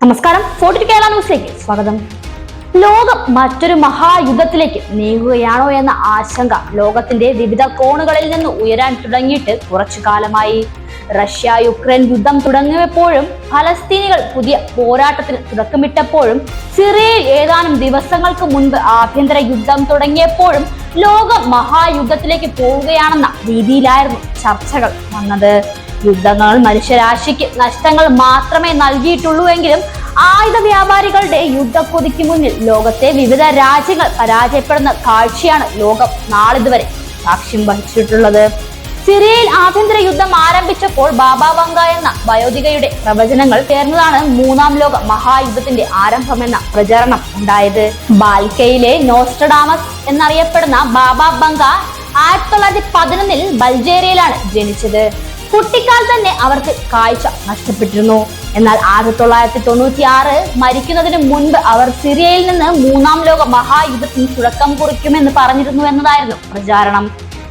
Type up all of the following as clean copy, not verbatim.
നമസ്കാരം, ഫോർട്ടി കേരള ന്യൂസിലേക്ക് സ്വാഗതം. ലോകം മറ്റൊരു മഹായുദ്ധത്തിലേക്ക് നീങ്ങുകയാണോ എന്ന ആശങ്ക ലോകത്തിന്റെ വിവിധ കോണുകളിൽ നിന്ന് ഉയരാൻ തുടങ്ങിയിട്ട് കുറച്ചു കാലമായി. റഷ്യ യുക്രൈൻ യുദ്ധം തുടങ്ങിയപ്പോഴും ഫലസ്തീനികൾ പുതിയ പോരാട്ടത്തിന് തുടക്കമിട്ടപ്പോഴും സിറിയയിൽ ഏതാനും ദിവസങ്ങൾക്ക് മുൻപ് ആഭ്യന്തര യുദ്ധം തുടങ്ങിയപ്പോഴും ലോകം മഹായുദ്ധത്തിലേക്ക് പോവുകയാണെന്ന രീതിയിലായിരുന്നു ചർച്ചകൾ വന്നത്. യുദ്ധങ്ങൾ മനുഷ്യരാശിക്ക് നഷ്ടങ്ങൾ മാത്രമേ നൽകിയിട്ടുള്ളൂ എങ്കിലും ആയുധ വ്യാപാരികളുടെ യുദ്ധക്കൊതിക്ക് മുന്നിൽ ലോകത്തെ വിവിധ രാജ്യങ്ങൾ പരാജയപ്പെടുന്ന കാഴ്ചയാണ് ലോകം നാളിതുവരെ സാക്ഷ്യം വഹിച്ചിട്ടുള്ളത്. സിറിയയിൽ ആഭ്യന്തര യുദ്ധം ആരംഭിച്ചപ്പോൾ ബാബ വങ്ക എന്ന വയോധികയുടെ പ്രവചനങ്ങൾ ചേർന്നതാണ് മൂന്നാം ലോക മഹായുദ്ധത്തിന്റെ ആരംഭമെന്ന പ്രചരണം ഉണ്ടായത്. ബാൽക്കയിലെ നോസ്ട്രഡാമസ് എന്നറിയപ്പെടുന്ന ബാബ വങ്ക 1911 ബൾഗേറിയയിലാണ് ജനിച്ചത്. കുട്ടിക്കാലത്ത് തന്നെ അവർക്ക് കാഴ്ച നഷ്ടപ്പെട്ടിരുന്നു. എന്നാൽ 1996 മരിക്കുന്നതിന് മുൻപ് അവർ സിറിയയിൽ നിന്ന് മൂന്നാം ലോക മഹായുദ്ധത്തിന് തുടക്കം കുറിക്കുമെന്ന് പറഞ്ഞിരുന്നു എന്നതായിരുന്നു പ്രചാരണം.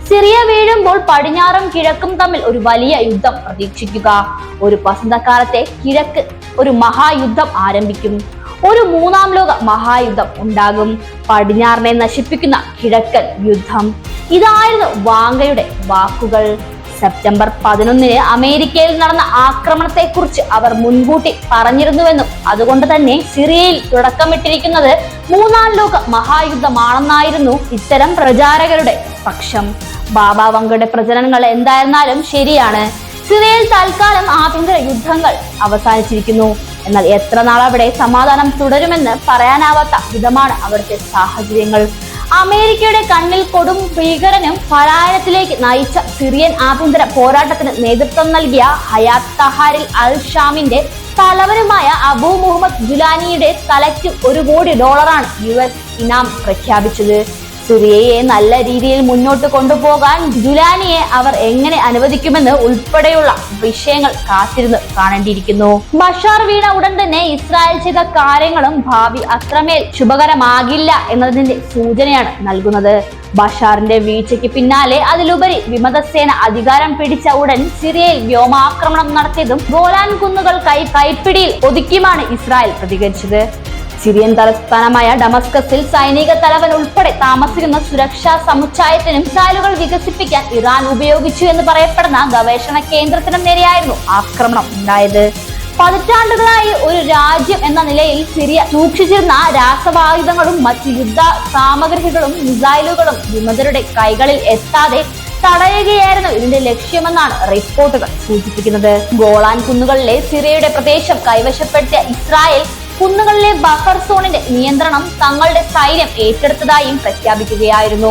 സിറിയ വീഴുമ്പോൾ പടിഞ്ഞാറും കിഴക്കും തമ്മിൽ ഒരു വലിയ യുദ്ധം പ്രതീക്ഷിക്കുക. ഒരു വസന്തകാലത്തെ കിഴക്ക് ഒരു മഹായുദ്ധം ആരംഭിക്കും. ഒരു മൂന്നാം ലോക മഹായുദ്ധം ഉണ്ടാകും. പടിഞ്ഞാറിനെ നശിപ്പിക്കുന്ന കിഴക്കൻ യുദ്ധം. ഇതായിരുന്നു വാങ്കയുടെ വാക്കുകൾ. സെപ്റ്റംബർ 11 അമേരിക്കയിൽ നടന്ന ആക്രമണത്തെ കുറിച്ച് അവർ മുൻകൂട്ടി പറഞ്ഞിരുന്നുവെന്നും അതുകൊണ്ട് തന്നെ സിറിയയിൽ തുടക്കമിട്ടിരിക്കുന്നത് മൂന്നാം ലോക മഹായുദ്ധമാണെന്നായിരുന്നു ഇത്തരം പ്രചാരകരുടെ പക്ഷം. ബാബ വങ്കയുടെ പ്രചരണങ്ങൾ എന്തായിരുന്നാലും ശരിയാണ്. സിറിയയിൽ തൽക്കാലം ആഭ്യന്തര യുദ്ധങ്ങൾ അവസാനിച്ചിരിക്കുന്നു. എന്നാൽ എത്ര നാൾ അവിടെ സമാധാനം തുടരുമെന്ന് പറയാനാവാത്ത വിധമാണ് അവിടുത്തെ സാഹചര്യങ്ങൾ. അമേരിക്കയുടെ കണ്ണിൽ കൊടും ഭീകരനും പലായനത്തിലേക്ക് നയിച്ച സിറിയൻ ആഭ്യന്തര പോരാട്ടത്തിന് നേതൃത്വം നൽകിയ ഹയാത്ത് തഹാരിൽ അൽ ഷാമിന്റെ തലവനുമായ അബു മുഹമ്മദ് ജുലാനിയുടെ തലയ്ക്ക് $1 കോടി US ഇനാം പ്രഖ്യാപിച്ചത്. സിറിയയെ നല്ല രീതിയിൽ മുന്നോട്ട് കൊണ്ടുപോകാൻ ജുലാനിയെ അവർ എങ്ങനെ അനുവദിക്കുമെന്ന് ഉൾപ്പെടെയുള്ള വിഷയങ്ങൾ കാത്തിരുന്ന് കാണേണ്ടിയിരിക്കുന്നു. ബഷാർ വീണ ഉടൻ തന്നെ ഇസ്രായേൽ ചെയ്ത കാര്യങ്ങളും ഭാവി അത്രമേൽ ശുഭകരമാകില്ല എന്നതിന്റെ സൂചനയാണ് നൽകുന്നത്. ബഷാറിന്റെ വീഴ്ചയ്ക്ക് പിന്നാലെ അതിലുപരി വിമതസേന അധികാരം പിടിച്ച ഉടൻ സിറിയയിൽ വ്യോമാക്രമണം നടത്തിയതും ഗോലാൻ കുന്നുകൾ കൈപ്പിടിയിൽ ഒതുക്കിയുമാണ് ഇസ്രായേൽ പ്രതികരിച്ചത്. സിറിയൻ തലസ്ഥാനമായ ഡമസ്കസിൽ സൈനിക തലവൻ ഉൾപ്പെടെ താമസിക്കുന്ന സുരക്ഷാ സമുച്ചയത്തിനും മിസൈലുകൾ വികസിപ്പിക്കാൻ ഇറാൻ ഉപയോഗിച്ചു എന്ന് പറയപ്പെടുന്ന ഗവേഷണ കേന്ദ്രത്തിനും നേരെയായിരുന്നു ആക്രമണം ഉണ്ടായത്. പതിറ്റാണ്ടുകളായി ഒരു രാജ്യം എന്ന നിലയിൽ സിറിയ സൂക്ഷിച്ചിരുന്ന രാസവായുധങ്ങളും മറ്റു യുദ്ധ സാമഗ്രികളും മിസൈലുകളും വിമതരുടെ കൈകളിൽ എത്താതെ തടയുകയായിരുന്നു ഇതിന്റെ ലക്ഷ്യമെന്നാണ് റിപ്പോർട്ടുകൾ സൂചിപ്പിക്കുന്നത്. ഗോളാൻ കുന്നുകളിലെ സിറിയയുടെ പ്രദേശം കൈവശപ്പെടുത്തിയ ഇസ്രായേൽ കുന്നുകളിലെ ബഫർ സോണിന്റെ നിയന്ത്രണം തങ്ങളുടെ സൈന്യം ഏറ്റെടുത്തതായും പ്രഖ്യാപിക്കുകയായിരുന്നു.